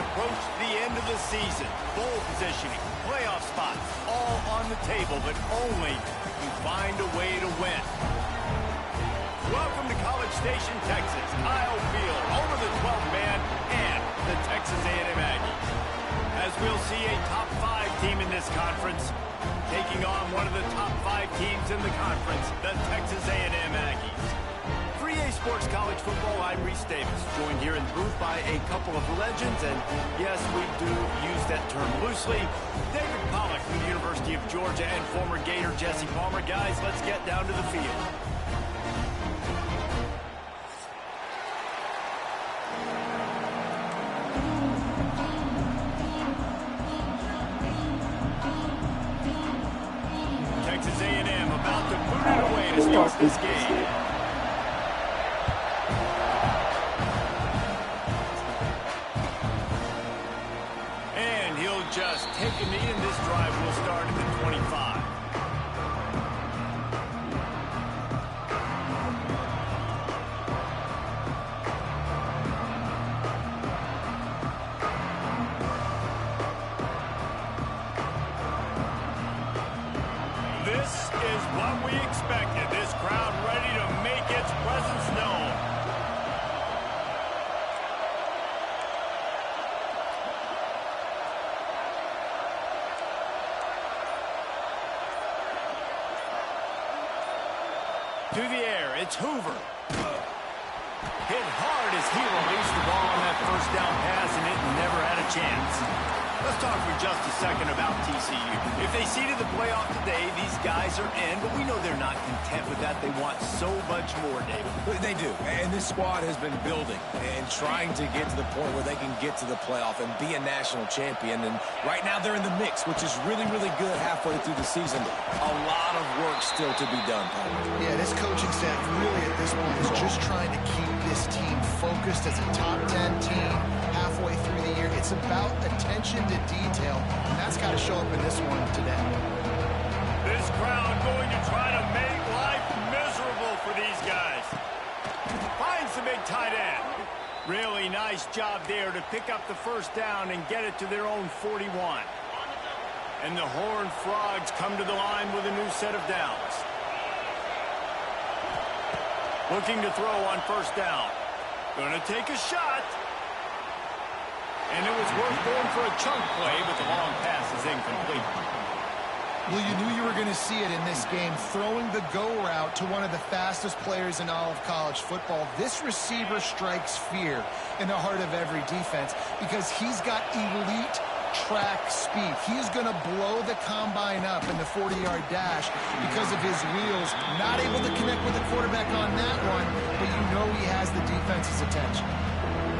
approach the end of the season, bowl positioning, playoff spots, all on the table, but only to find a way to win. Welcome to College Station, Texas, Kyle Field, home of the 12th man and the Texas A&M Aggies. As we'll see a top 5 team in this conference, taking on one of the top 5 teams in the conference, the Texas A&M Aggies. For EA Sports College Football, I'm Reese Davis, joined here in the booth by a couple of legends, and yes, we do use that term loosely. David Pollack from the University of Georgia and former Gator Jesse Palmer. Guys, let's get down to the field. Texas A&M about to put it away to start this game. And he'll just take a knee, and this drive will start at the 25. This is what we expected. This crowd ready to make its presence known. To the air, it's Hoover. Hit hard as he released the ball on that first down pass, and it never had a chance. Let's talk for just a second about TCU. If they seeded the playoff today, these guys are in, but we know they're not content with that. They want so much more, David. They do, and this squad has been building and trying to get to the point where they can get to the playoff and be a national champion. And right now they're in the mix, which is really, really good halfway through the season. A lot of work still to be done, Paul. Yeah, this coaching staff really at this point is just trying to keep this team focused as a top 10 team halfway through the year. It's about attention to detail, and that's got to show up in this one today. This crowd going to try to make life miserable for these guys. Finds the big tight end. Really nice job there to pick up the first down and get it to their own 41. And the Horned Frogs come to the line with a new set of downs. Looking to throw on first down. Going to take a shot. And it was worth going for a chunk play, but the long pass is incomplete. Well, you knew you were going to see it in this game, throwing the go route to one of the fastest players in all of college football. This receiver strikes fear in the heart of every defense because he's got elite track speed. He's going to blow the combine up in the 40-yard dash because of his wheels. Not able to connect with the quarterback on that one, but you know he has the defense's attention.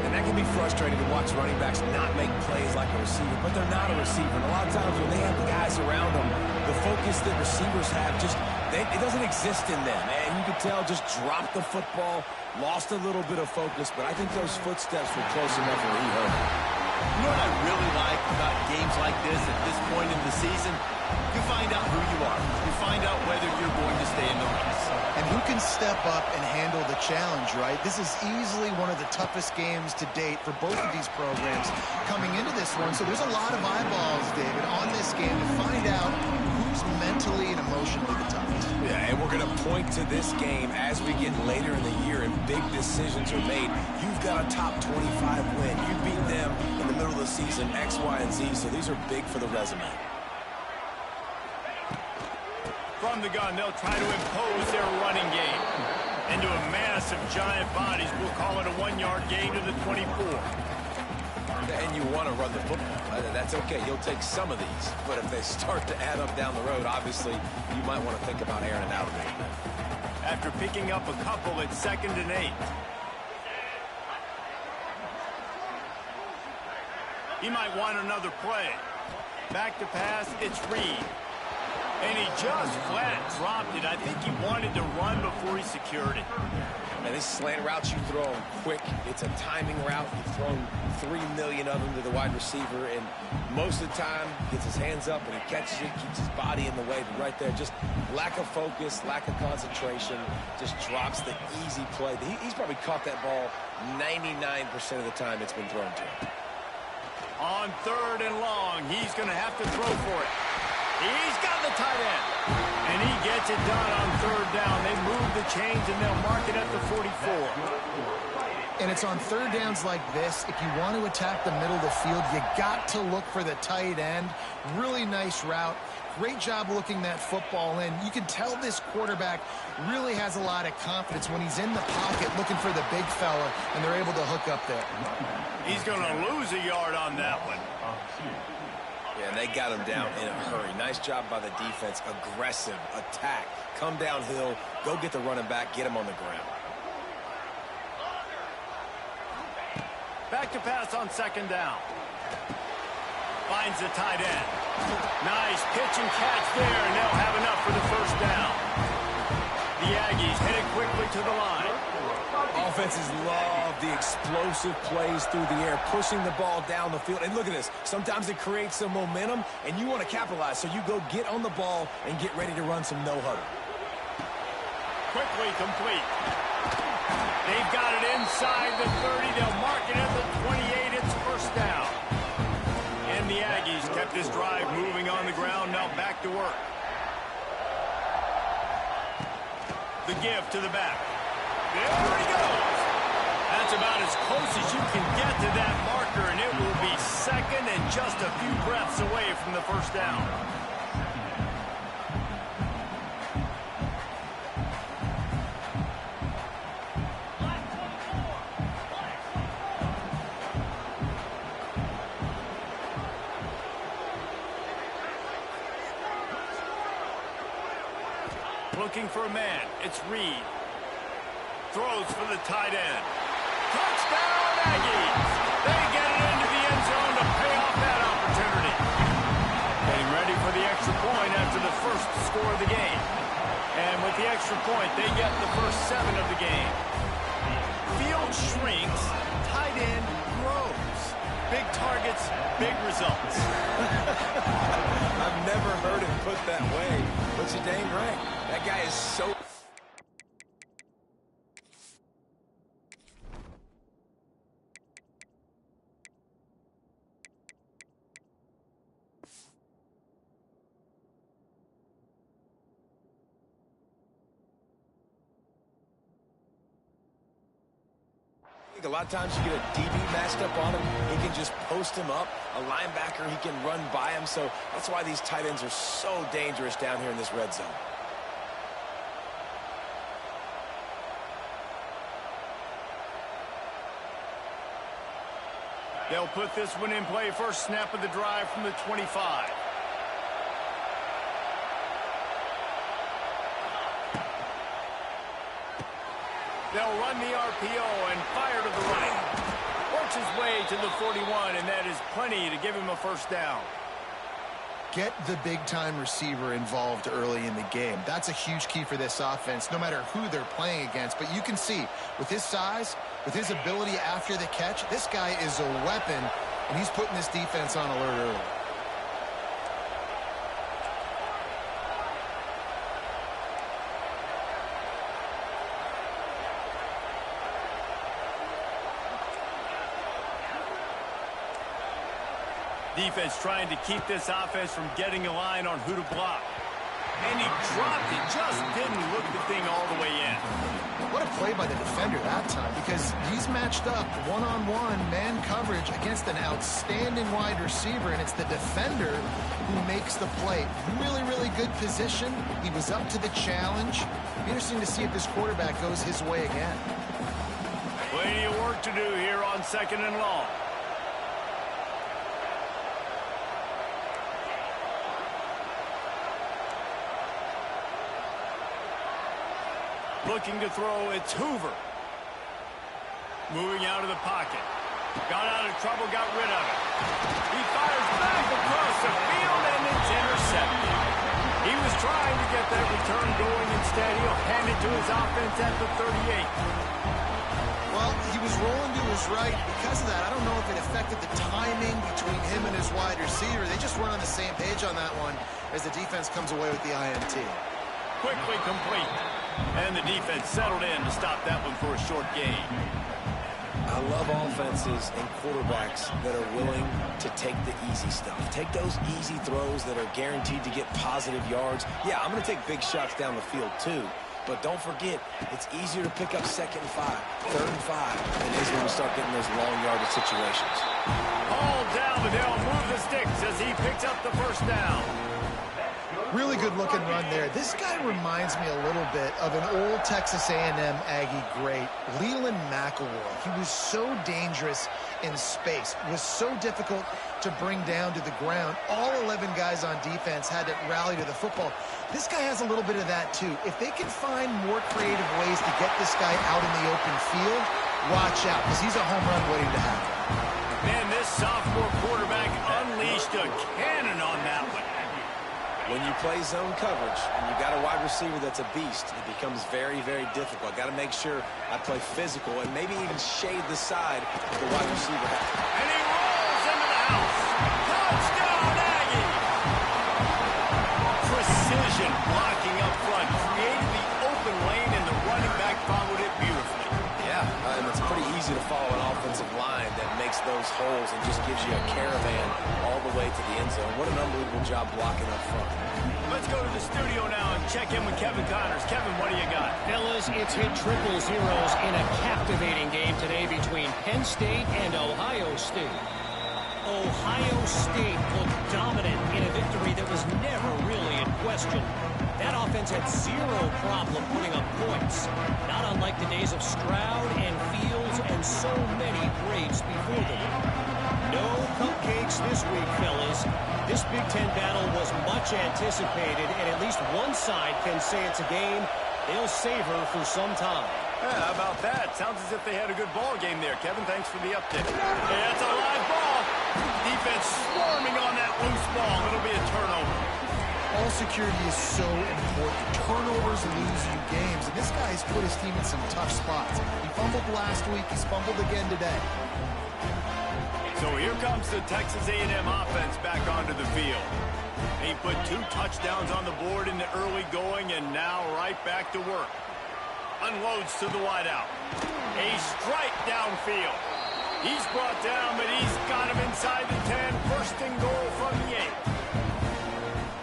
And that can be frustrating to watch running backs not make plays like a receiver, but they're not a receiver. And a lot of times when they have the guys around them, the focus that receivers have it doesn't exist in them. And you can tell just dropped the football, lost a little bit of focus, but I think those footsteps were close enough where he heard it. You know what I really like about games like this at this point in the season? You find out who you are. You find out whether you're going to stay in the race. And who can step up and handle the challenge, right? This is easily one of the toughest games to date for both of these programs coming into this one. So there's a lot of eyeballs, David, on this game to find out who's mentally and emotionally the toughest. Yeah, and we're going to point to this game as we get later in the year and big decisions are made. You've got a top 25 win. You beat them in the middle of the season, X, Y, and Z, so these are big for the resume. From the gun, they'll try to impose their running game. Into a mass of giant bodies, we'll call it a 1-yard gain to the 24. And you want to run the football. That's okay. You'll take some of these. But if they start to add up down the road, obviously, you might want to think about airing it out a little bit. After picking up a couple, it's 2nd and 8. He might want another play. Back to pass, it's Reed. And he just flat dropped it. I think he wanted to run before he secured it. And these slant routes you throw them quick. It's a timing route. You've thrown 3 million of them to the wide receiver, and most of the time gets his hands up and he catches it, keeps his body in the way. But right there, just lack of focus, lack of concentration, just drops the easy play. He's probably caught that ball 99% of the time it's been thrown to him. 3rd and long. He's going to have to throw for it. He's got the tight end. And he gets it done on 3rd down. They move the chains, and they'll mark it at the 44. And it's on 3rd downs like this. If you want to attack the middle of the field, you got to look for the tight end. Really nice route. Great job looking that football in. You can tell this quarterback really has a lot of confidence when he's in the pocket looking for the big fella, and they're able to hook up there. He's going to lose a yard on that one. Yeah, and they got him down in a hurry. Nice job by the defense. Aggressive attack. Come downhill. Go get the running back. Get him on the ground. Back to pass on 2nd down. Finds the tight end. Nice pitch and catch there, and they'll have enough for the 1st down. The Aggies headed quickly to the line. Offenses love the explosive plays through the air, pushing the ball down the field. And look at this. Sometimes it creates some momentum, and you want to capitalize. So you go get on the ball and get ready to run some no-huddle. Quickly complete. They've got it inside the 30. They'll mark it at the 28. It's 1st down. And the Aggies kept this drive moving on the ground. Now back to work. The give to the back. There he goes. That's about as close as you can get to that marker, and it will be 2nd and just a few breaths away from the 1st down. Looking for a man. It's Reed. Throws for the tight end. Touchdown, Aggies! They get it into the end zone to pay off that opportunity. Getting ready for the extra point after the 1st score of the game. And with the extra point, they get the first 7 of the game. Field shrinks, tight end grows. Big targets, big results. I've never heard it put that way, but you're dang right. That guy is so... A lot of times you get a DB matched up on him. He can just post him up. A linebacker, he can run by him. So that's why these tight ends are so dangerous down here in this red zone. They'll put this one in play. First snap of the drive from the 25. They'll run the RPO and fire to the right. Works his way to the 41, and that is plenty to give him a 1st down. Get the big-time receiver involved early in the game. That's a huge key for this offense, no matter who they're playing against. But you can see, with his size, with his ability after the catch, this guy is a weapon, and he's putting this defense on alert early. Defense trying to keep this offense from getting a line on who to block. And he dropped it, just didn't look the thing all the way in. What a play by the defender that time, because he's matched up one-on-one man coverage against an outstanding wide receiver, and it's the defender who makes the play. Really, really good position. He was up to the challenge. It'll be interesting to see if this quarterback goes his way again. Plenty of work to do here on 2nd and long. Looking to throw, it's Hoover. Moving out of the pocket. Got out of trouble, got rid of it. He fires back across the field, and it's intercepted. He was trying to get that return going. Instead, he'll hand it to his offense at the 38. Well, he was rolling to his right. Because of that, I don't know if it affected the timing between him and his wide receiver. They just weren't on the same page on that one as the defense comes away with the INT. Quickly complete. And the defense settled in to stop that one for a short gain. I love offenses and quarterbacks that are willing to take the easy stuff. Take those easy throws that are guaranteed to get positive yards. Yeah, I'm going to take big shots down the field too. But don't forget, it's easier to pick up 2nd and 5, 3rd and 5 than it is when we start getting those long yardage situations. All down, but they'll move the sticks as he picks up the first down. Really good looking run there. This guy reminds me a little bit of an old Texas A&M Aggie great, Leland McElroy. He was so dangerous in space, was so difficult to bring down to the ground. All 11 guys on defense had to rally to the football. This guy has a little bit of that too. If they can find more creative ways to get this guy out in the open field, watch out, because he's a home run waiting to happen. Man, this sophomore quarterback unleashed a cannon on that one. When you play zone coverage and you got a wide receiver that's a beast, it becomes very, very difficult. I got to make sure I play physical and maybe even shade the side of the wide receiver. And he rolls into the house. Touchdown, Aggie! Precision blocking up front, created the open lane, and the running back followed it beautifully. Yeah, and it's pretty easy to follow an offensive line that makes those holes and just gives you a caravan all the way to the end zone. What an unbelievable job blocking up front. Let's go to the studio now and check in with Kevin Connors. Kevin, what do you got? Fellas, it's hit triple zeros in a captivating game today between Penn State and Ohio State. Ohio State looked dominant in a victory that was never really in question. That offense had zero problem putting up points, not unlike the days of Stroud and Fields and so many greats before them. No cupcakes this week, fellas. This Big Ten battle was much anticipated, and at least one side can say it's a game they'll savor for some time. Yeah, how about that? Sounds as if they had a good ball game there. Kevin, thanks for the update. Yeah, it's a live ball. Defense swarming on that loose ball. It'll be a turnover. Ball security is so important. Turnovers lose you games, and this guy's put his team in some tough spots. He fumbled last week. He's fumbled again today. So here comes the Texas A&M offense back onto the field. He put 2 touchdowns on the board in the early going, and now right back to work. Unloads to the wideout. A strike downfield. He's brought down, but he's got him inside the 10. First and goal from the 8.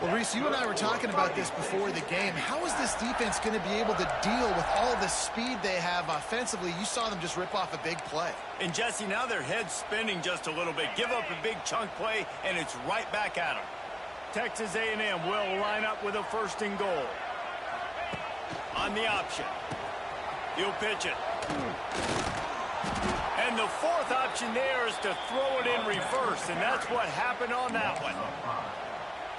Well, Reese, you and I were talking about this before the game. How is this defense going to be able to deal with all the speed they have offensively? You saw them just rip off a big play. And, Jesse, now their head's spinning just a little bit. Give up a big chunk play, and it's right back at them. Texas A&M will line up with a first and goal. On the option. He'll pitch it. And the 4th option there is to throw it in reverse, and that's what happened on that one.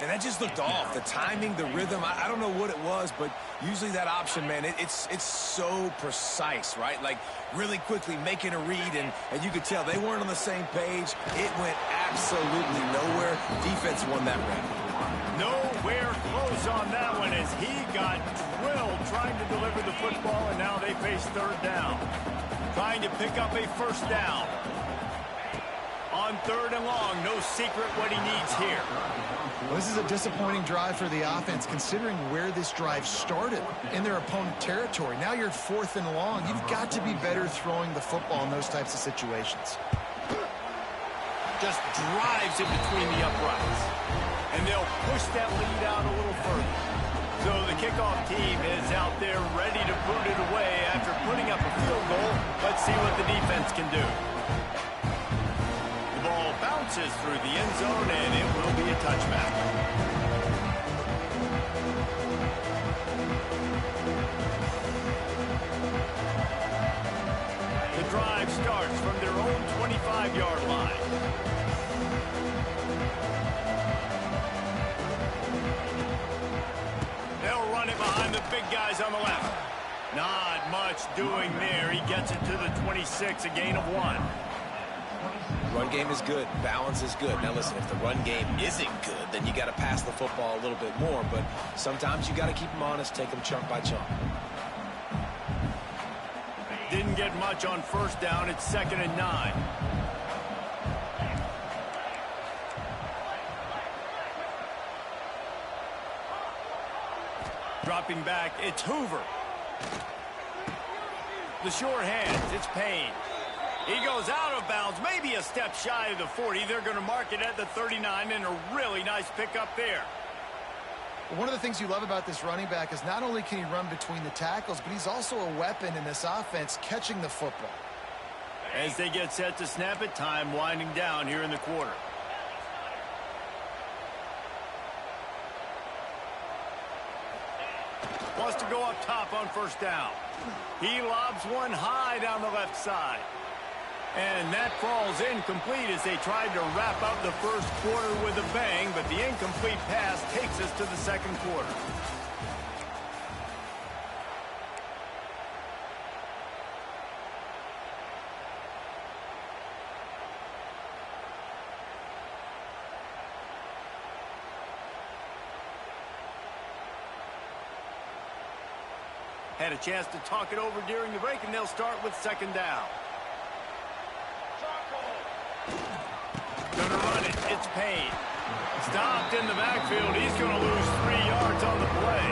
And that just looked off. The timing, the rhythm, I don't know what it was, but usually that option, man, it's so precise, right? Like, really quickly making a read, and you could tell they weren't on the same page. It went absolutely nowhere. Defense won that round. Nowhere close on that one as he got drilled trying to deliver the football, and now they face 3rd down. Trying to pick up a first down. On 3rd and long, no secret what he needs here. Well, this is a disappointing drive for the offense, considering where this drive started in their opponent territory. Now you're at 4th and long. You've got to be better throwing the football in those types of situations. Just drives it between the uprights. And they'll push that lead out a little further. So the kickoff team is out there ready to put it away after putting up a field goal. Let's see what the defense can do. The ball bounces through the end zone, and it will be a touchback. The drive starts from their own 25-yard line. They'll run it behind the big guys on the left. Not much doing there. He gets it to the 26, a gain of 1. Run game is good. Balance is good. Now, listen, if the run game isn't good, then you got to pass the football a little bit more. But sometimes you got to keep them honest, take them chunk by chunk. Didn't get much on first down. It's 2nd and 9. Dropping back, it's Hoover. The short hands, it's Payne. He goes out of bounds, maybe a step shy of the 40. They're going to mark it at the 39, and a really nice pickup there. One of the things you love about this running back is not only can he run between the tackles, but he's also a weapon in this offense catching the football. As they get set to snap it, time winding down here in the quarter. Wants to go up top on first down. He lobs one high down the left side. And that falls incomplete as they tried to wrap up the first quarter with a bang, but the incomplete pass takes us to the second quarter. Had a chance to talk it over during the break, and they'll start with second down. Gonna run it. It's Payne. Stopped in the backfield. He's going to lose 3 yards on the play.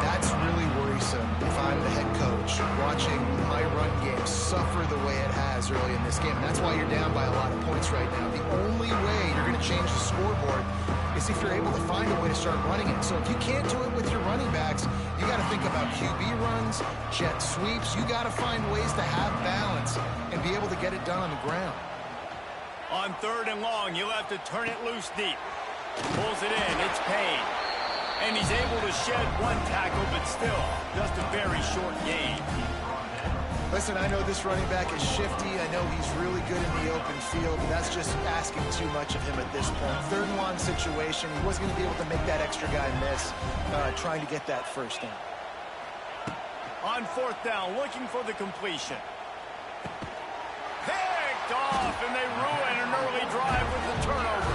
That's really worrisome if I'm the head coach, watching my run game suffer the way it has early in this game. And that's why you're down by a lot of points right now. The only way you're going to change the scoreboard is if you're able to find a way to start running it. So if you can't do it with your running backs, you got to think about QB runs, jet sweeps. You got to find ways to have balance and be able to get it done on the ground. On third and long, you'll have to turn it loose deep. Pulls it in. It's Payne. And he's able to shed one tackle, but still just a very short gain. Listen, I know this running back is shifty. I know he's really good in the open field, but that's just asking too much of him at this point. Third and long situation. He wasn't going to be able to make that extra guy miss, trying to get that first down. On fourth down, looking for the completion. Picked off, and they ruin an early drive with the turnover.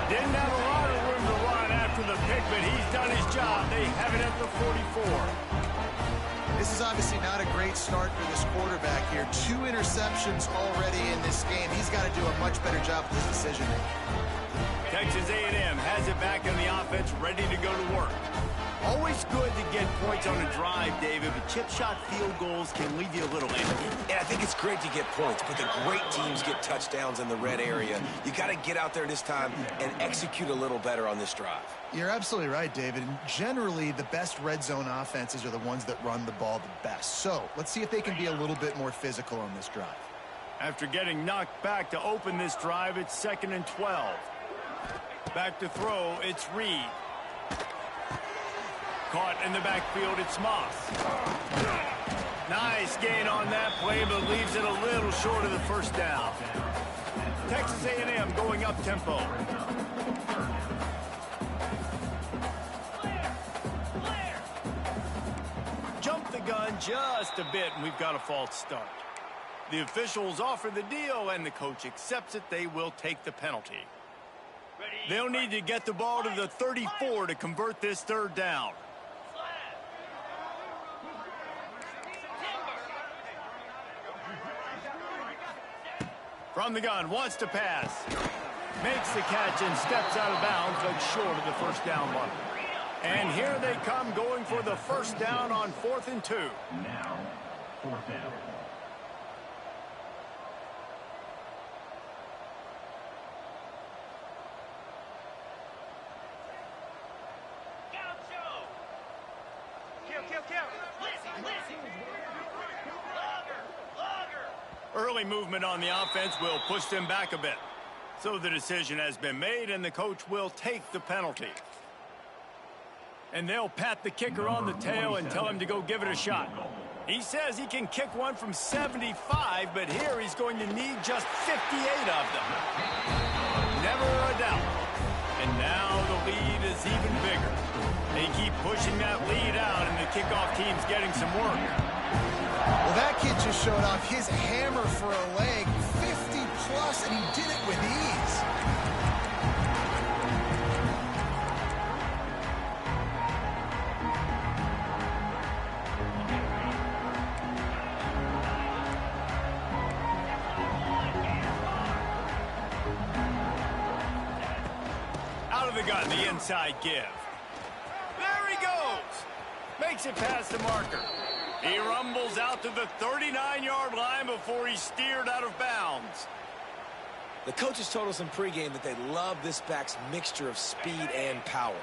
Didn't have a lot of room to run after the pick, but he's done his job. They have it at the 44. This is obviously not a great start for this quarterback here. 2 interceptions already in this game. He's got to do a much better job with his decision-making. Texas A&M has it back in the offense, ready to go to work. Always good to get points on a drive, David, but chip shot field goals can leave you a little empty. And I think it's great to get points, but the great teams get touchdowns in the red area. You got to get out there this time and execute a little better on this drive. You're absolutely right, David. And generally, the best red zone offenses are the ones that run the ball the best. So let's see if they can be a little bit more physical on this drive. After getting knocked back to open this drive, it's 2nd and 12. Back to throw, it's Reed. Caught in the backfield, it's Moss. Nice gain on that play, but leaves it a little short of the first down. Texas A&M going up tempo. Jump the gun just a bit, and we've got a false start. The officials offer the deal, and the coach accepts it. They will take the penalty. They'll need to get the ball to the 34 to convert this third down. From the gun, wants to pass. Makes the catch and steps out of bounds, but short of the first down mark. And here they come, going for the first down on 4th and 2. Now, 4th down. Early movement on the offense will push them back a bit. So the decision has been made, and the coach will take the penalty. And they'll pat the kicker on the tail and tell him to go give it a shot. He says he can kick one from 75, but here he's going to need just 58 of them. Never a doubt. And now the lead is even bigger. They keep pushing that lead out, and the kickoff team's getting some work. Well, that kid just showed off his hammer for a leg, 50-plus, and he did it with ease. Out of the gun, the inside give. There he goes. Makes it past the marker. He rumbles out to the 39-yard line before he's steered out of bounds. The coaches told us in pregame that they love this back's mixture of speed and power.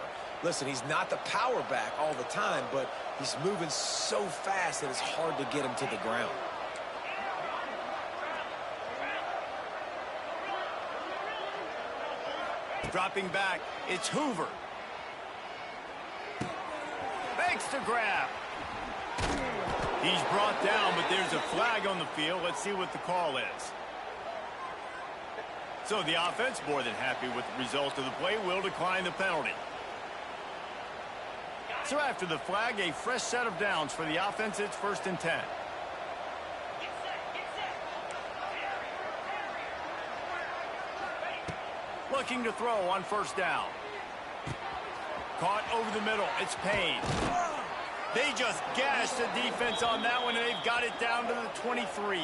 Listen, he's not the power back all the time, but he's moving so fast that it's hard to get him to the ground. Dropping back, it's Hoover. Makes the grab. He's brought down, but there's a flag on the field. Let's see what the call is. So the offense, more than happy with the result of the play, will decline the penalty. So after the flag, a fresh set of downs for the offense. It's 1st and 10. Looking to throw on 1st down. Caught over the middle. It's Payne. They just gashed the defense on that one, and they've got it down to the 23.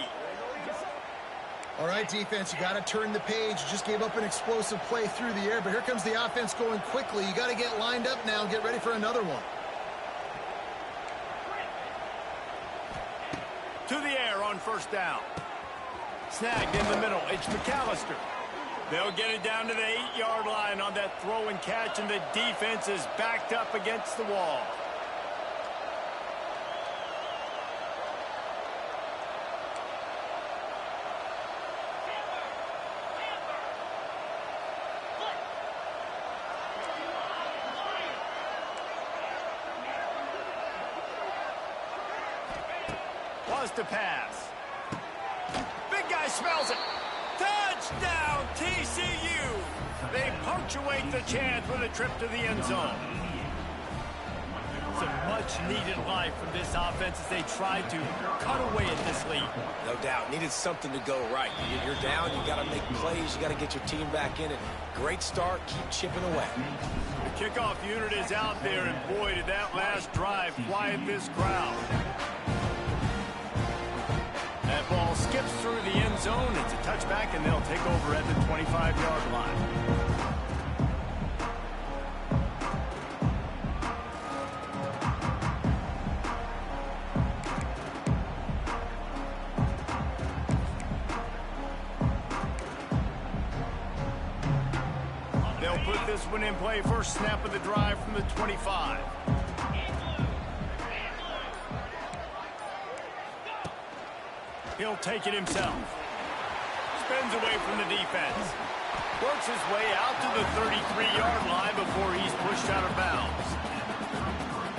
All right, defense, you got to turn the page. You just gave up an explosive play through the air, but here comes the offense going quickly. You got to get lined up now and get ready for another one. To the air on 1st down. Snagged in the middle. It's McAllister. They'll get it down to the 8-yard line on that throw and catch, and the defense is backed up against the wall. Was to pass. Big guy smells it. Touchdown, TCU! They punctuate the chance with a trip to the end zone. Some much-needed life from this offense as they tried to cut away at this lead. No doubt. Needed something to go right. You're down. You got to make plays. You got to get your team back in it. Great start. Keep chipping away. The kickoff unit is out there, and boy, did that last drive quiet this crowd. That ball skips through the end zone. It's a touchback, and they'll take over at the 25-yard line. They'll put this one in play. First snap of the drive from the 25. He'll take it himself. Spins away from the defense. Works his way out to the 33-yard line before he's pushed out of bounds.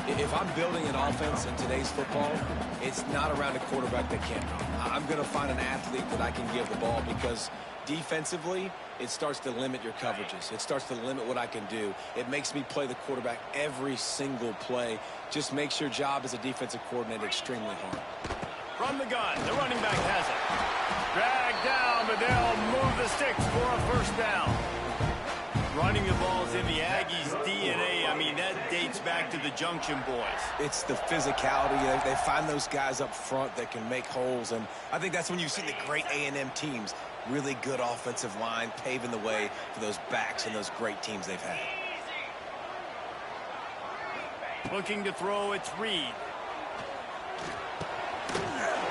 If I'm building an offense in today's football, it's not around a quarterback that can't run. I'm going to find an athlete that I can give the ball, because defensively, it starts to limit your coverages. It starts to limit what I can do. It makes me play the quarterback every single play. Just makes your job as a defensive coordinator extremely hard. From the gun, the running back has it. Dragged down, but they'll move the sticks for a 1st down. Running the ball's in the Aggies' DNA. I mean, that dates back to the Junction Boys. It's the physicality. They find those guys up front that can make holes, and I think that's when you've seen the great A&M teams. Really good offensive line, paving the way for those backs and those great teams they've had. Looking to throw, it's Reed.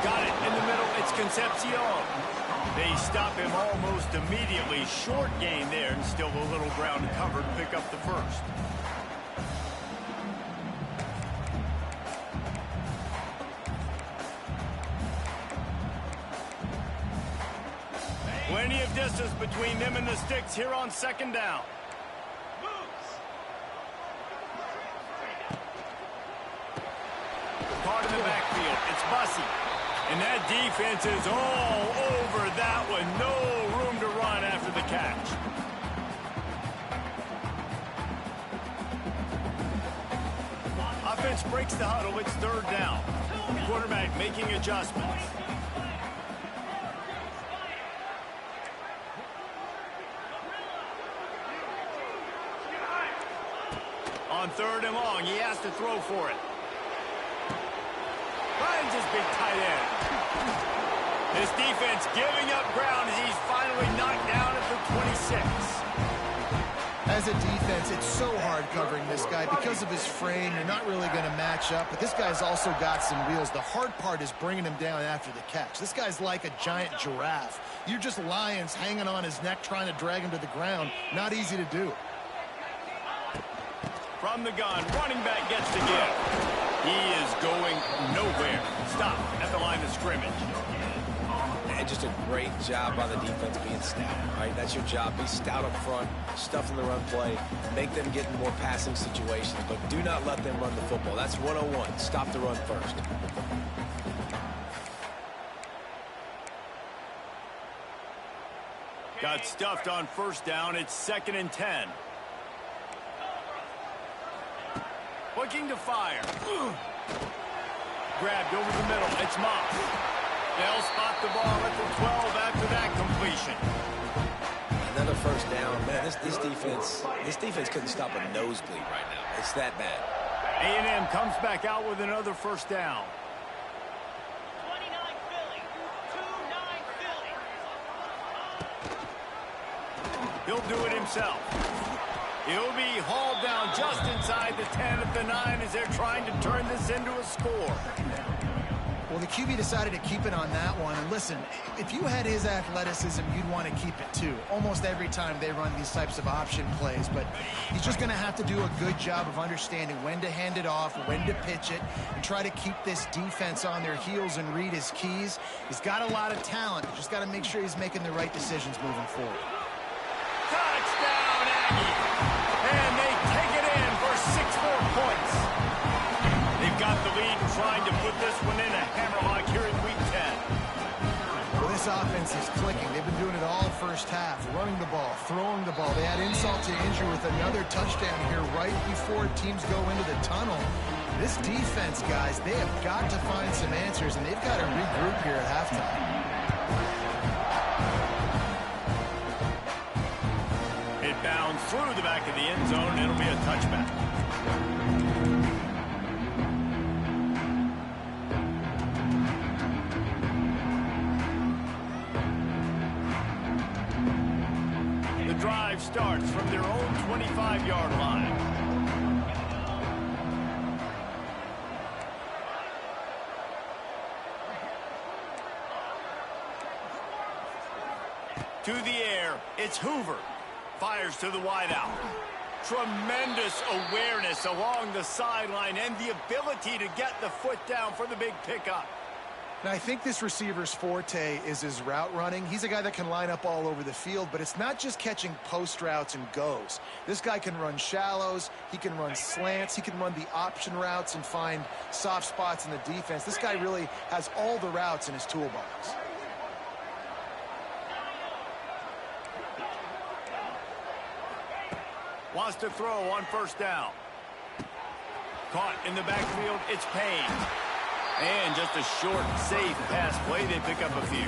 Got it in the middle, it's Concepcion. They stop him almost immediately. Short gain there, and still a little ground covered. Pick up the first. Plenty of distance between them and the sticks here on 2nd down. Caught in the backfield. It's Bussey. And that defense is all over that one. No room to run after the catch. Offense breaks the huddle. It's 3rd down. Quarterback making adjustments. On 3rd and long, he has to throw for it. Finds his big tight end. This defense giving up ground as he's finally knocked down at the 26. As a defense, it's so hard covering this guy. Because of his frame, you're not really going to match up. But this guy's also got some wheels. The hard part is bringing him down after the catch. This guy's like a giant giraffe. You're just lions hanging on his neck, trying to drag him to the ground. Not easy to do. From the gun, running back gets to give. He is going nowhere. Stop at the line of scrimmage. And just a great job by the defense being stout, right? That's your job. Be stout up front, stuff in the run play, make them get in more passing situations, but do not let them run the football. That's 101. Stop the run first. Got stuffed on first down. It's 2nd and 10. Looking to fire. Grabbed over the middle. It's Moss. They'll spot the ball at the 12 after that completion. Another first down. Man, this defense couldn't stop a nosebleed right now. It's that bad. A&M comes back out with another first down. 29 Philly. 2-9 Philly. He'll do it himself. He'll be hauled down just inside the 10 at the 9 as they're trying to turn this into a score. Well, the QB decided to keep it on that one. And listen, if you had his athleticism, you'd want to keep it too. Almost every time they run these types of option plays. But he's just going to have to do a good job of understanding when to hand it off, when to pitch it, and try to keep this defense on their heels and read his keys. He's got a lot of talent. Just got to make sure he's making the right decisions moving forward. Touchdown, Aggie! And they take it in for 6 more points. They've got the lead and trying to put this one in a hammerlock here in Week 10. Well, this offense is clicking. They've been doing it all first half, running the ball, throwing the ball. They had insult to injury with another touchdown here right before teams go into the tunnel. This defense, guys, they have got to find some answers, and they've got to regroup here at halftime. It bounds through the back of the end zone, and it'll be a touchback. The drive starts from their own 25-yard line. To the air, it's Hoover. Fires to the wideout. Tremendous awareness along the sideline and the ability to get the foot down for the big pickup. Now, I think this receiver's forte is his route running. He's a guy that can line up all over the field, but it's not just catching post routes and goes. This guy can run shallows, he can run slants, he can run the option routes and find soft spots in the defense. This guy really has all the routes in his toolbox. Wants to throw on first down. Caught in the backfield, it's Payne. And just a short, safe pass play, they pick up a few.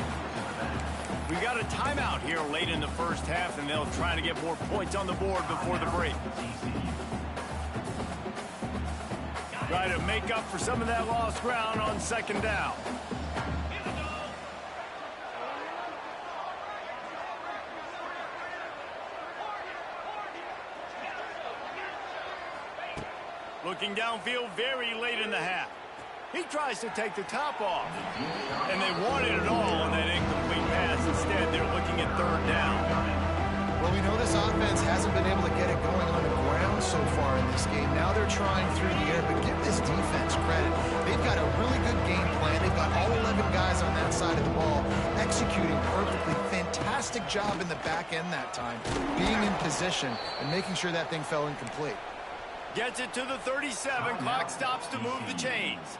We've got a timeout here late in the first half, and they'll try to get more points on the board before the break. Try to make up for some of that lost ground on second down. Looking downfield very late in the half. He tries to take the top off. And they wanted it all on that incomplete pass. Instead, they're looking at third down. Well, we know this offense hasn't been able to get it going on the ground so far in this game. Now they're trying through the air, but give this defense credit. They've got a really good game plan. They've got all 11 guys on that side of the ball executing perfectly. Fantastic job in the back end that time, being in position and making sure that thing fell incomplete. Gets it to the 37. Clock stops to move the chains.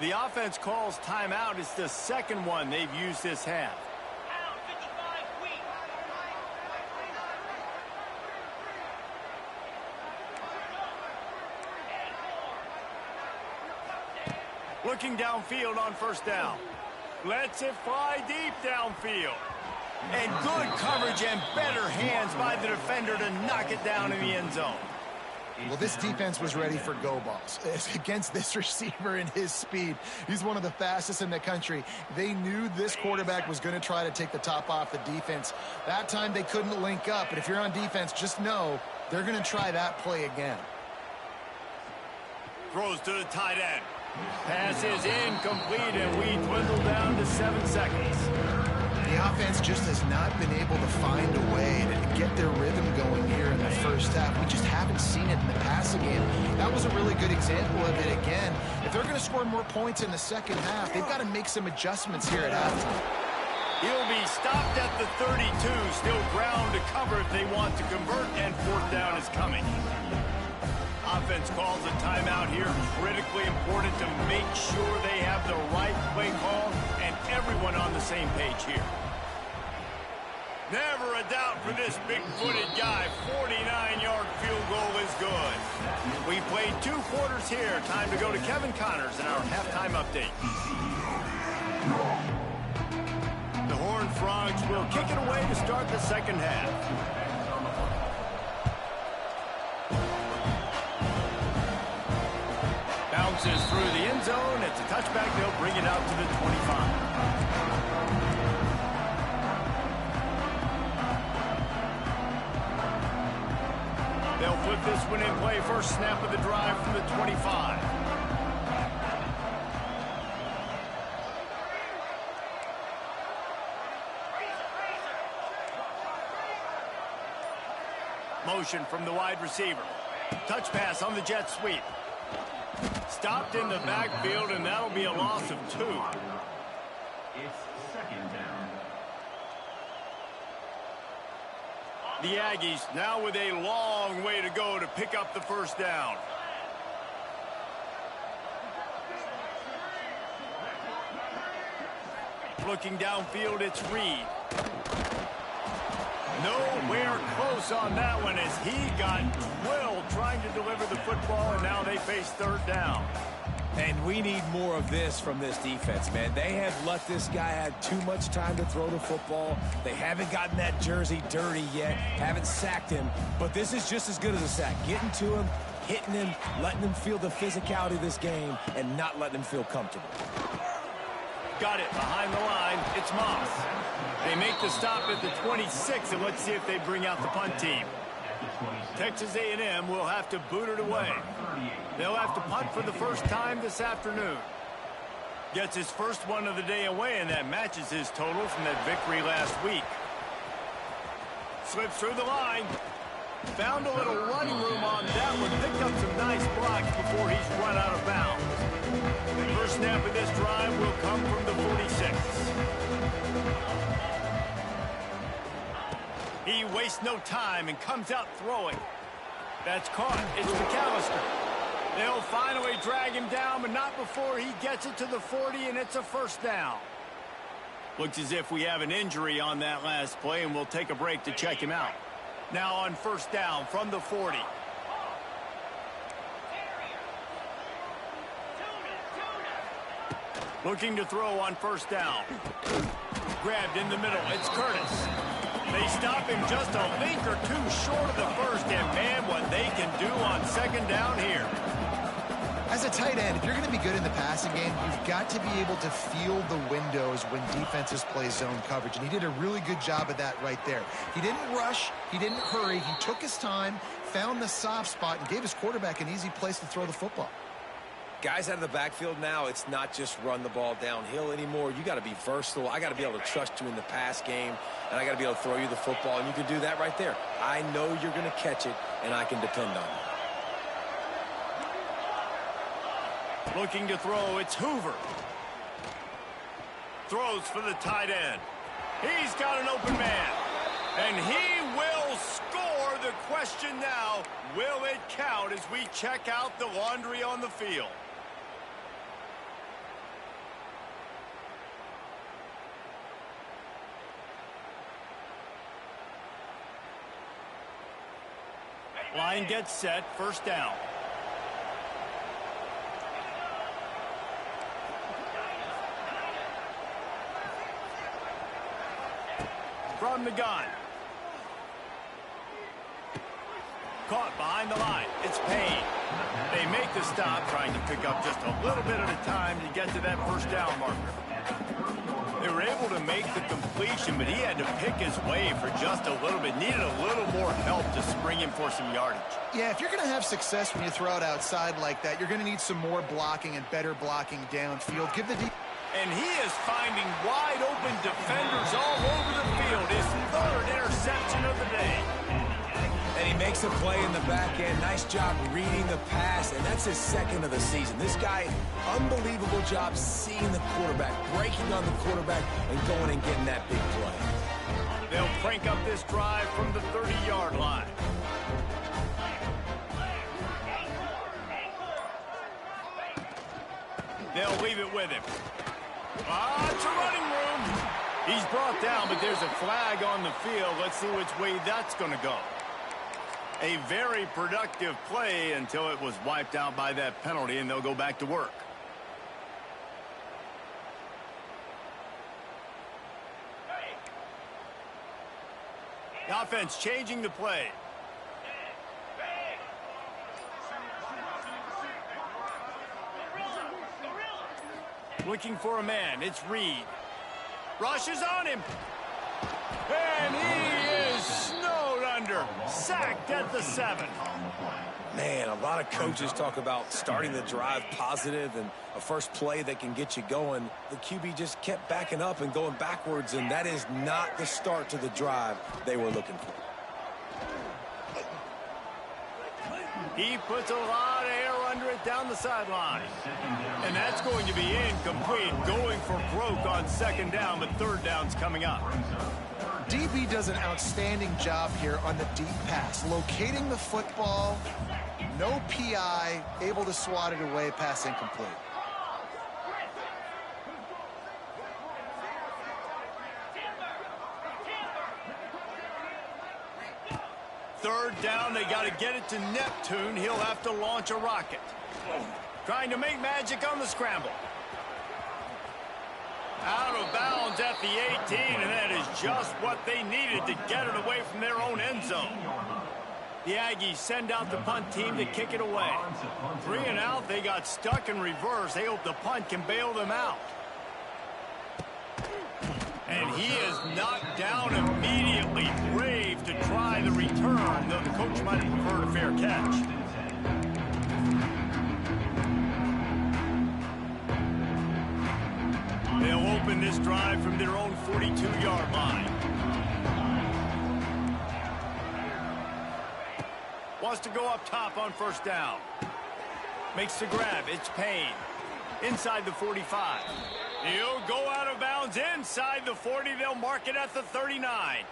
The offense calls timeout. It's the second one they've used this half. Looking downfield on first down. Lets it fly deep downfield. And good coverage and better hands by the defender to knock it down in the end zone. Well, this defense was ready for go balls. Against this receiver and his speed, he's one of the fastest in the country. They knew this quarterback was going to try to take the top off the defense. That time they couldn't link up, but if you're on defense, just know they're going to try that play again. Throws to the tight end. Pass is incomplete, and we dwindle down to 7 seconds. The offense just has not been able to find a way to get their rhythm going here in the first half. We just haven't seen it in the passing game. That was a really good example of it again. If they're going to score more points in the second half, they've got to make some adjustments here at halftime. He'll be stopped at the 32, still ground to cover if they want to convert, and 4th down is coming. Offense calls a timeout here. Critically important to make sure they have the right play call and everyone on the same page here. Never a doubt for this big-footed guy. 49-yard field goal is good. We played 2 quarters here. Time to go to Kevin Connors in our halftime update. The Horned Frogs will kick it away to start the second half. Bounces through the end zone. It's a touchback. They'll bring it out to the 25. They'll put this one in play. First snap of the drive from the 25. Motion from the wide receiver. Touch pass on the jet sweep. Stopped in the backfield, and that'll be a loss of 2. It's 2nd down. The Aggies now with a long way to go to pick up the first down. Looking downfield, it's Reed. Nowhere close on that one as he got drilled trying to deliver the football, and now they face 3rd down. And we need more of this from this defense, man. They have let this guy have too much time to throw the football. They haven't gotten that jersey dirty yet, haven't sacked him. But this is just as good as a sack. Getting to him, hitting him, letting him feel the physicality of this game, and not letting him feel comfortable. Got it behind the line. It's Moss. They make the stop at the 26, and let's see if they bring out the punt team. Texas A&M will have to boot it away. They'll have to punt for the first time this afternoon. Gets his first one of the day away, and that matches his total from that victory last week. Slips through the line. Found a little running room on that one. Picked up some nice blocks before he's run out of bounds. The first snap of this drive will come from the 46. He wastes no time and comes out throwing. That's caught. It's McAllister. They'll finally drag him down, but not before he gets it to the 40, and it's a first down. Looks as if we have an injury on that last play, and we'll take a break to check him out. Now on first down from the 40. Looking to throw on first down. Grabbed in the middle. It's Curtis. They stop him just a link or 2 short of the first, and man, what they can do on second down here. As a tight end, if you're going to be good in the passing game, you've got to be able to feel the windows when defenses play zone coverage, and he did a really good job of that right there. He didn't rush, he didn't hurry, he took his time, found the soft spot, and gave his quarterback an easy place to throw the football. Guys out of the backfield now, it's not just run the ball downhill anymore. You got to be versatile. I got to be able to trust you in the pass game, and I got to be able to throw you the football, and you can do that right there. I know you're going to catch it, and I can depend on you. Looking to throw, it's Hoover. Throws for the tight end. He's got an open man, and he will score. The question now, will it count as we check out the laundry on the field? Line gets set, first down. From the gun. Caught behind the line. It's Payne. They make the stop, trying to pick up just a little bit at a time to get to that first down marker. They were able to make the completion, but he had to pick his way for just a little bit. Needed a little more help to spring him for some yardage. Yeah, if you're going to have success when you throw it outside like that, you're going to need some more blocking and better blocking downfield. Give the And he is finding wide-open defenders all over the field. His third interception of the day. And he makes a play in the back end. Nice job reading the pass, and that's his second of the season. This guy, unbelievable job seeing the quarterback, breaking on the quarterback, and going and getting that big play. They'll crank up this drive from the 30-yard line. They'll leave it with him. It's a running room. He's brought down, but there's a flag on the field. Let's see which way that's going to go. A very productive play until it was wiped out by that penalty, and they'll go back to work. The offense changing the play. Looking for a man. It's Reed. Rushes on him. And he is snowed under. Sacked at the 7. Man, a lot of coaches talk about starting the drive positive and a first play that can get you going. The QB just kept backing up and going backwards, and that is not the start to the drive they were looking for. He puts a lot of air under it down the sideline. And that's going to be incomplete. Going for broke on second down, but third down's coming up. DB does an outstanding job here on the deep pass. Locating the football, no PI, able to swat it away, pass incomplete. Third down, they got to get it to Neptune. He'll have to launch a rocket. Trying to make magic on the scramble. Out of bounds at the 18, and that is just what they needed to get it away from their own end zone. The Aggies send out the punt team to kick it away. 3 and out, they got stuck in reverse. They hope the punt can bail them out. And he is knocked down immediately. Brave to try the return, though the coach might have preferred a fair catch. They'll open this drive from their own 42-yard line. Wants to go up top on first down. Makes the grab. It's Payne. Inside the 45. He'll go out of bounds inside the 40. They'll mark it at the 39.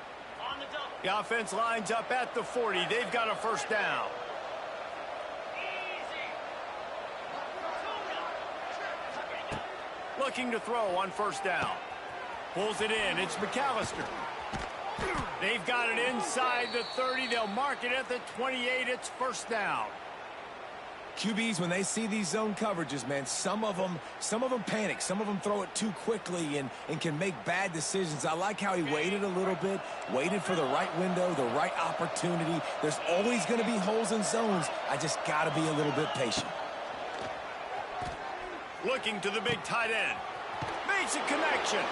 The offense lines up at the 40. They've got a first down. Looking to throw on first down. Pulls it in. It's McAllister. They've got it inside the 30. They'll mark it at the 28. It's first down. QBs, when they see these zone coverages, man, some of them panic. Some of them throw it too quickly and can make bad decisions. I like how he waited a little bit, waited for the right window, the right opportunity. There's always going to be holes in zones. I just got to be a little bit patient. Looking to the big tight end. Makes a connection.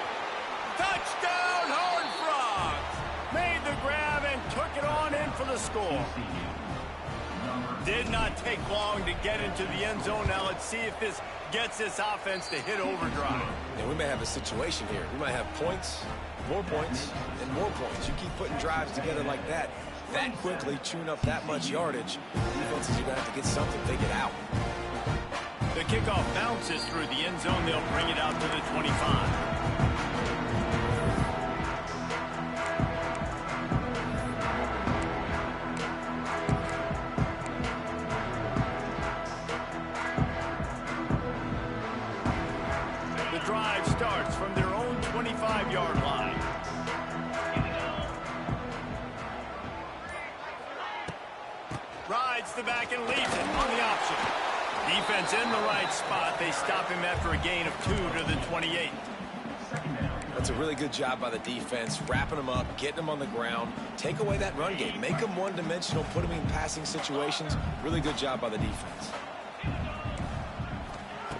Touchdown, Horned Frogs! Made the grab and took it on in for the score. Did not take long to get into the end zone. Now let's see if this gets this offense to hit overdrive. And we may have a situation here. We might have points, and more points. You keep putting drives together like that quickly, chewing up that much yardage. Defenses are going to have to get something figured out. The kickoff bounces through the end zone. They'll bring it out to the 25. The drive starts from their own 25-yard line. Rides the back and leads it on the option. Defense in the right spot. They stop him after a gain of 2 to the 28. That's a really good job by the defense, wrapping them up, getting them on the ground, take away that run game, make them one-dimensional, put them in passing situations. Really good job by the defense.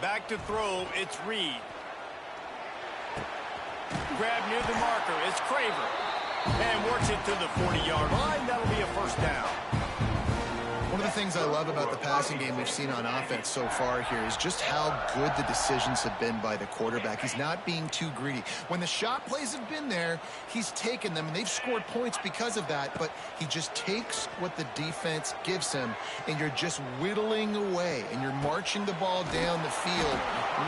Back to throw, it's Reed. Grab near the marker, it's Craver. And works it to the 40-yard line. That'll be a first down. One of the things I love about the passing game we've seen on offense so far here is just how good the decisions have been by the quarterback. He's not being too greedy. When the shot plays have been there, he's taken them, and they've scored points because of that, but he just takes what the defense gives him, and you're just whittling away, and you're marching the ball down the field.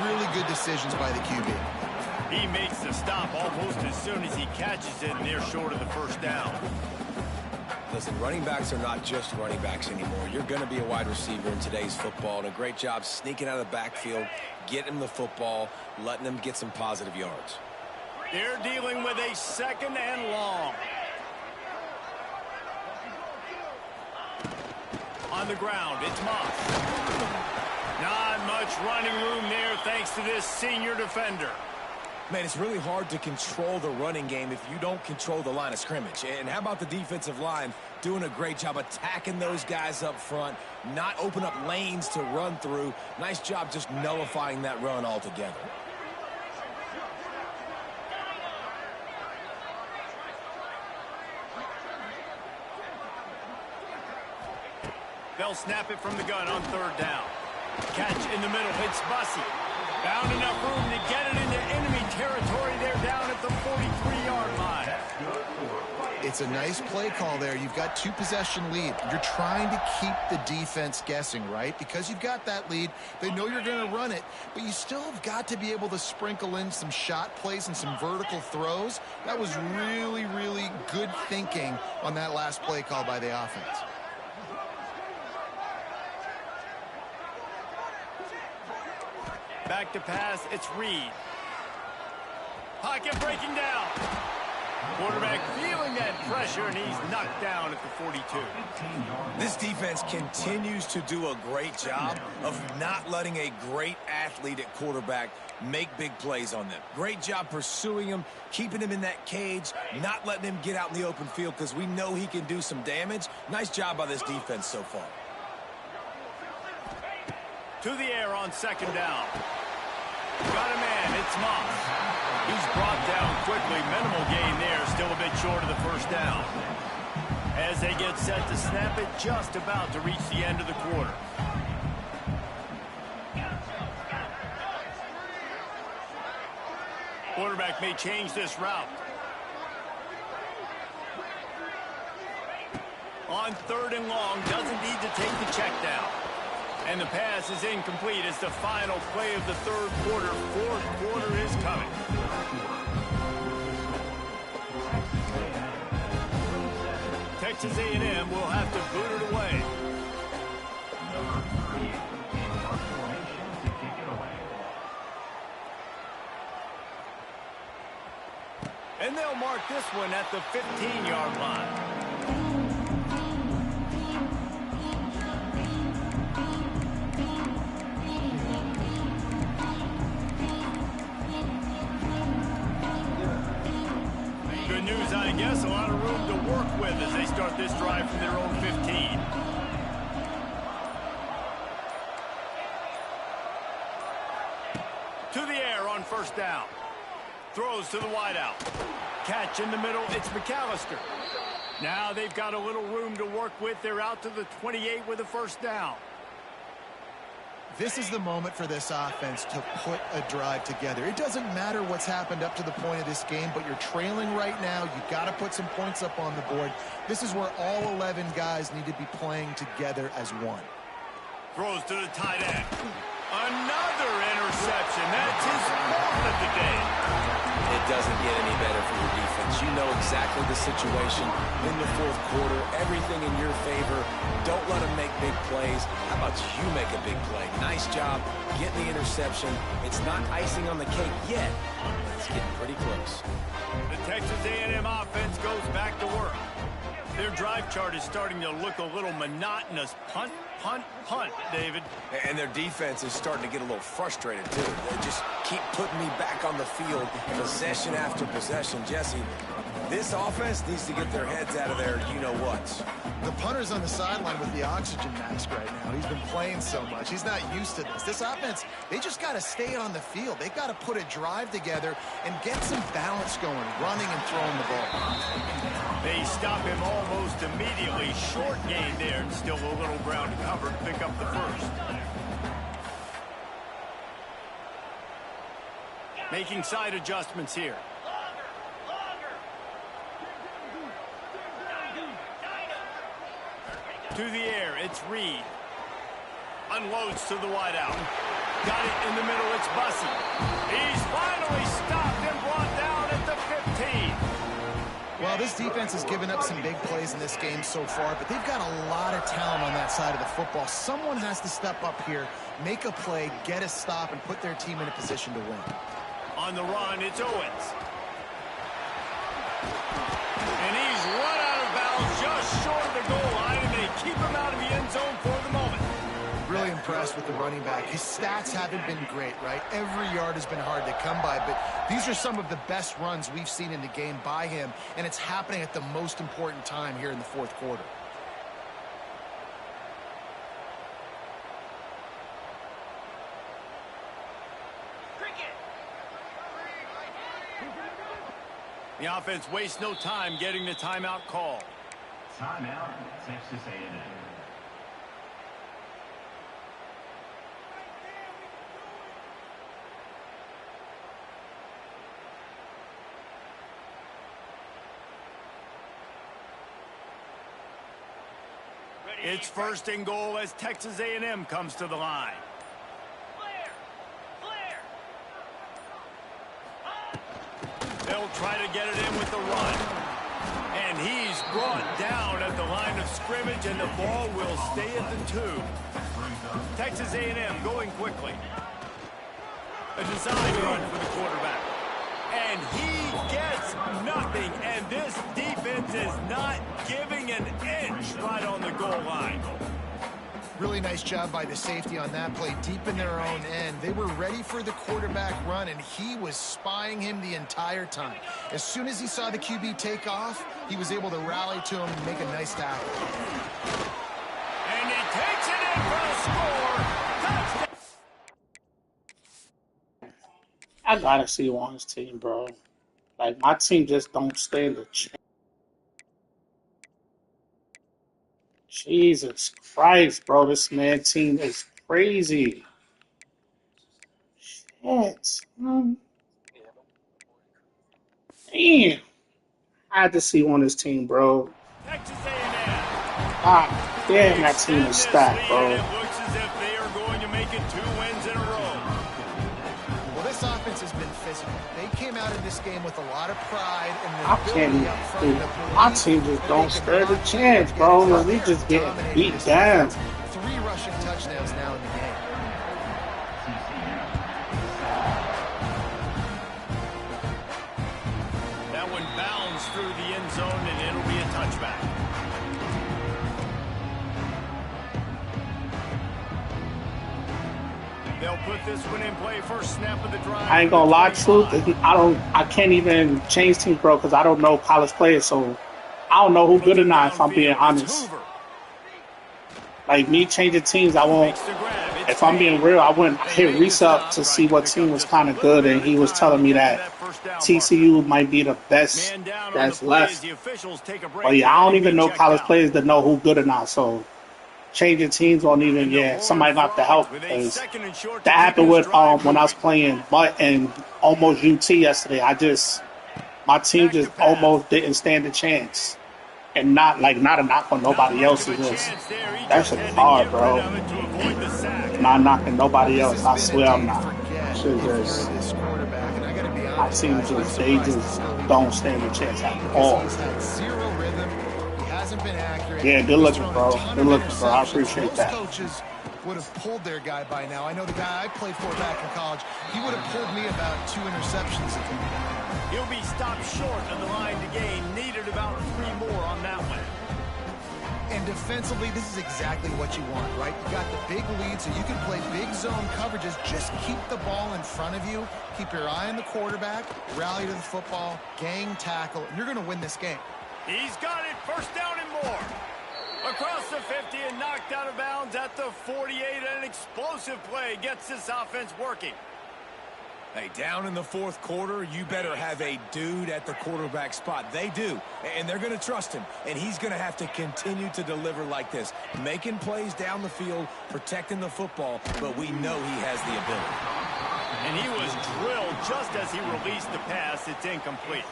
Really good decisions by the QB. He makes the stop almost as soon as he catches it, and they're short of the first down. Listen, running backs are not just running backs anymore. You're going to be a wide receiver in today's football, and a great job sneaking out of the backfield, getting them the football, letting them get some positive yards. They're dealing with a second and long. On the ground, it's Moss. Not much running room there thanks to this senior defender. Man, it's really hard to control the running game if you don't control the line of scrimmage. And how about the defensive line doing a great job attacking those guys up front, not open up lanes to run through. Nice job just nullifying that run altogether. They'll snap it from the gun on third down. Catch in the middle, it's Bussey. Found enough room to get it into enemy territory. They're down at the 43-yard line. It's a nice play call there. You've got two-possession lead. You're trying to keep the defense guessing, right? Because you've got that lead, they know you're going to run it, but you still have got to be able to sprinkle in some shot plays and some vertical throws. That was really, really good thinking on that last play call by the offense. Back to pass, it's Reed. Pocket breaking down. Quarterback feeling that pressure, and he's knocked down at the 42. This defense continues to do a great job of not letting a great athlete at quarterback make big plays on them. Great job pursuing him, keeping him in that cage, not letting him get out in the open field because we know he can do some damage. Nice job by this defense so far. To the air on second down. Got a man, it's Moss. He's brought down quickly. Minimal gain there, still a bit short of the first down. As they get set to snap it, just about to reach the end of the quarter. Quarterback may change this route. On third and long, doesn't need to take the check down. And the pass is incomplete as the final play of the third quarter. Fourth quarter is coming. Texas A&M will have to boot it away. And they'll mark this one at the 15-yard line. I guess a lot of room to work with as they start this drive from their own 15. To the air on first down. Throws to the wideout. Catch in the middle, it's McAllister. Now they've got a little room to work with. They're out to the 28 with a first down. This is the moment for this offense to put a drive together. It doesn't matter what's happened up to the point of this game, but you're trailing right now. You've got to put some points up on the board. This is where all 11 guys need to be playing together as one. Throws to the tight end. Another interception. That's his fourth of the day. It doesn't get any better for your defense. You know exactly the situation in the fourth quarter. Everything in your favor. Don't let them make big plays. How about you make a big play? Nice job getting the interception. It's not icing on the cake yet, but it's getting pretty close. The Texas A&M offense goes back to work. Their drive chart is starting to look a little monotonous. Punt, punt, punt, David. And their defense is starting to get a little frustrated, too. They just keep putting me back on the field, possession after possession. Jesse, this offense needs to get their heads out of their you-know-whats. The punter's on the sideline with the oxygen mask right now. He's been playing so much. He's not used to this. This offense, they just got to stay on the field. They've got to put a drive together and get some balance going, running and throwing the ball. They stop him almost immediately. Short gain there, and still a little ground to cover to pick up the first. Making side adjustments here. To the air, it's Reed. Unloads to the wideout. Got it in the middle, it's Bussey. He's finally stopped and brought down at the 15. Well, this defense has given up some big plays in this game so far, but they've got a lot of talent on that side of the football. Someone has to step up here, make a play, get a stop, and put their team in a position to win. On the run, it's Owens. And he's run out of bounds just short of the goal line, and they keep him out of the end zone for the moment. Really impressed with the running back. His stats haven't been great, right? Every yard has been hard to come by, but these are some of the best runs we've seen in the game by him, and it's happening at the most important time here in the fourth quarter. The offense wastes no time getting the timeout call. Timeout, Texas A&M. It's first and goal as Texas A&M comes to the line. They'll try to get it in with the run. And he's brought down at the line of scrimmage, and the ball will stay at the 2. Texas A&M going quickly. A design run for the quarterback. And he gets nothing, and this defense is not giving an inch right on the goal line. Really nice job by the safety on that play, deep in their own end. They were ready for the quarterback run, and he was spying him the entire time. As soon as he saw the QB take off, he was able to rally to him and make a nice tackle. And he takes it in for the score. Touchdown. I gotta see you on his team, bro. Like, my team just don't stand a chance. Jesus Christ, bro. This man team is crazy. Shit. Damn. I had to see you on his team, bro. Texas A&M. Ah, damn, that team is stacked, bro. It looks as if they are going to make it 2 wins in a row. Well, this offense has been physical. They came out in this game with a lot of pride and I can't, dude, my team just don't stand a chance, bro. We just getting beat down. 3 rushing touchdowns now in the game. That one bounds through the end zone, and it'll be a touchback. They'll put this one in play first snap of the drive. I ain't gonna lie, truth. I can't even change teams, bro, because I don't know college players, so I don't know who good or not. If I'm being honest, like me changing teams, I won't. If I'm being real, I wouldn't hit Reese up to see what team was kind of good, and he was telling me that TCU might be the best that's left. But yeah, I don't even know college players that know who good or not, so. Changing teams won't even, somebody got to help, because that happened with when I was playing Butt and almost UT yesterday. My team just almost didn't stand a chance, and not a knock on nobody else. That shit is hard, bro. Not knocking nobody else. I swear I'm not. Shit just, my team they just don't stand a chance at all. Been accurate. Yeah, good looking, bro. Good looking, bro. I appreciate that. Most coaches would have pulled their guy by now. I know the guy I played for back in college, he would have pulled me about 2 interceptions a game. He'll be stopped short of the line to gain. Needed about 3 more on that one. And defensively, this is exactly what you want, right? You got the big lead, so you can play big zone coverages. Just keep the ball in front of you. Keep your eye on the quarterback. Rally to the football. Gang tackle. And you're going to win this game. He's got it. First down and more. Across the 50 and knocked out of bounds at the 48. An explosive play gets this offense working. Hey, down in the fourth quarter, you better have a dude at the quarterback spot. They do, and they're going to trust him, and he's going to have to continue to deliver like this, making plays down the field, protecting the football, but we know he has the ability. And he was drilled just as he released the pass. It's incomplete.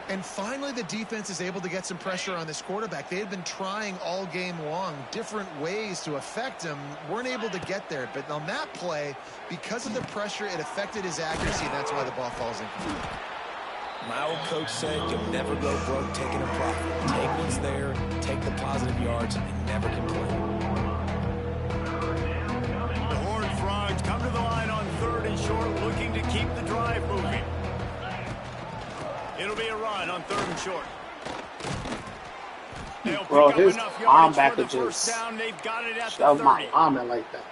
And finally, the defense is able to get some pressure on this quarterback. They had been trying all game long different ways to affect him. Weren't able to get there. but on that play, because of the pressure, it affected his accuracy, and that's why the ball falls incomplete. My old coach said you'll never go broke taking a profit. Take what's there, take the positive yards, and never complain. The Horned Frogs come to the line on 3rd and short, looking to keep the drive moving. It'll be a run on 3rd and short. Bro, his linebacker just shoved my lineman like that.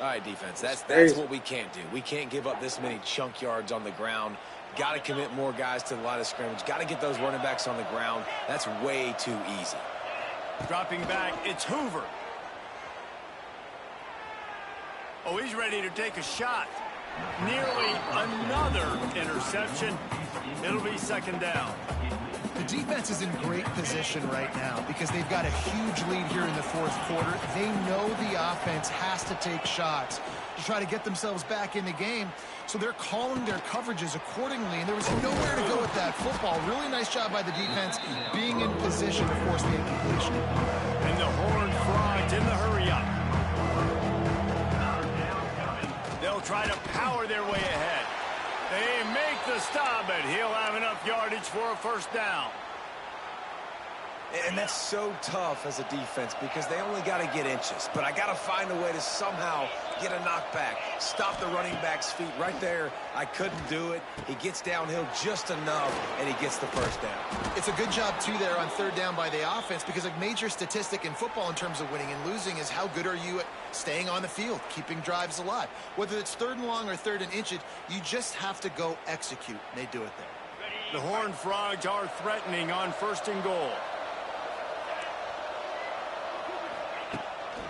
All right, defense, that's what we can't do. We can't give up this many chunk yards on the ground. Got to commit more guys to the line of scrimmage. Got to get those running backs on the ground. That's way too easy. Dropping back, it's Hoover. Oh, he's ready to take a shot. Nearly another interception. It'll be 2nd down. The defense is in great position right now because they've got a huge lead here in the fourth quarter. They know the offense has to take shots to try to get themselves back in the game. So they're calling their coverages accordingly, and there was nowhere to go with that football. Really nice job by the defense being in position to force the incompletion. And the Horned Frogs in the hurry-up. They'll try to power their way ahead. They make the stop, but he'll have enough yardage for a 1st down. And that's so tough as a defense because they only got to get inches. But I got to find a way to somehow get a knockback, stop the running back's feet right there. I couldn't do it. He gets downhill just enough, and he gets the 1st down. It's a good job, too, there on 3rd down by the offense because a major statistic in football in terms of winning and losing is how good are you at staying on the field, keeping drives alive. Whether it's 3rd and long or 3rd and inches, you just have to go execute. And they do it there. The Horned Frogs are threatening on 1st and goal.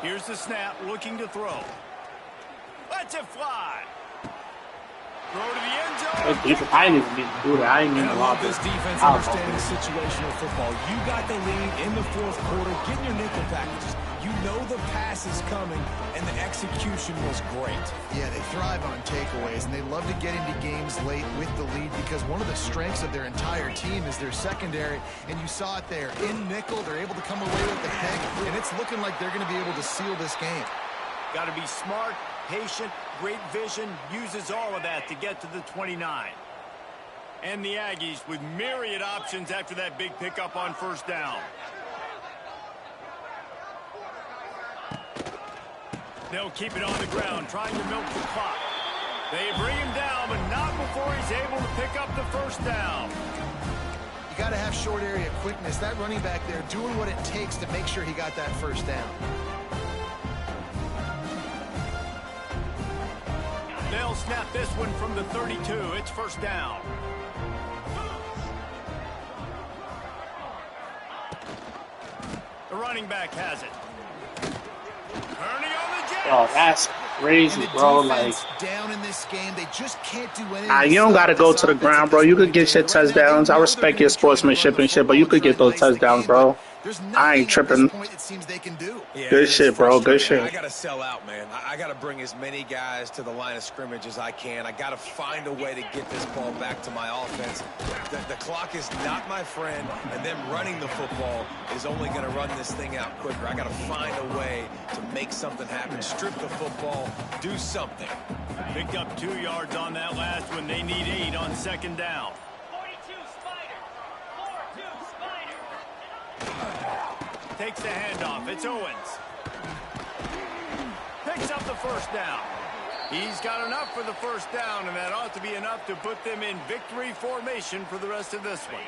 Here's the snap, looking to throw. Let's it fly. Throw to the end zone. I didn't even need to do that. I didn't even love this defense understanding situational football. You got the lead in the fourth quarter, getting your nickel packages. You know the pass is coming, and the execution was great. Yeah, they thrive on takeaways, and they love to get into games late with the lead because one of the strengths of their entire team is their secondary, and you saw it there. In nickel, they're able to come away with the pick, and it's looking like they're going to be able to seal this game. Got to be smart, patient, great vision, uses all of that to get to the 29. And the Aggies with myriad options after that big pickup on 1st down. They'll keep it on the ground, trying to milk the clock. They bring him down, but not before he's able to pick up the 1st down. You got to have short area quickness. That running back there doing what it takes to make sure he got that 1st down. They'll snap this one from the 32. It's 1st down. The running back has it. Turning on the Jets. Oh, that's crazy, bro. Like, down in this game, they just can't do anything. you don't got to go to the ground, bro. You could get your touchdowns. I respect your sportsmanship and shit, but you could get those touchdowns, bro. I ain't tripping. It seems they can do. Yeah, good shit, bro. Good shit. I got to sell out, man. I got to bring as many guys to the line of scrimmage as I can. I got to find a way to get this ball back to my offense. The clock is not my friend, and them running the football is only going to run this thing out quicker. I got to find a way to make something happen, strip the football, do something. Picked up 2 yards on that last one. They need 8 on 2nd down. Takes the handoff. It's Owens. Picks up the 1st down. He's got enough for the 1st down, and that ought to be enough to put them in victory formation for the rest of this one.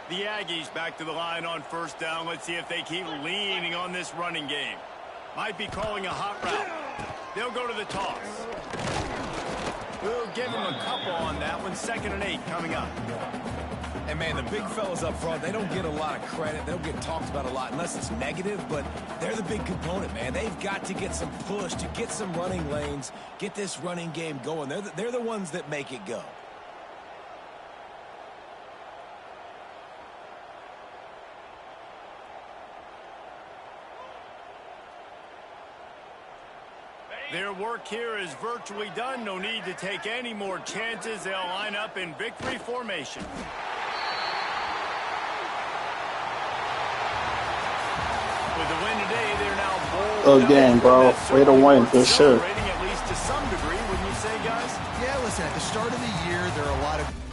The Aggies back to the line on first down. Let's see if they keep leaning on this running game. Might be calling a hot route. They'll go to the toss. We'll give them a couple on that one. 2nd and 8 coming up. And, man, the big fellas up front, they don't get a lot of credit. They don't get talked about a lot unless it's negative, but they're the big component, man. They've got to get some push, to get some running lanes, get this running game going. They're the ones that make it go. Their work here is virtually done. No need to take any more chances. They'll line up in victory formation. With the win today, they're now bold. Good game, bro. Way to win, for sure. At least to some degree, wouldn't you say, guys? Yeah, listen, at the start of the year, there are a lot of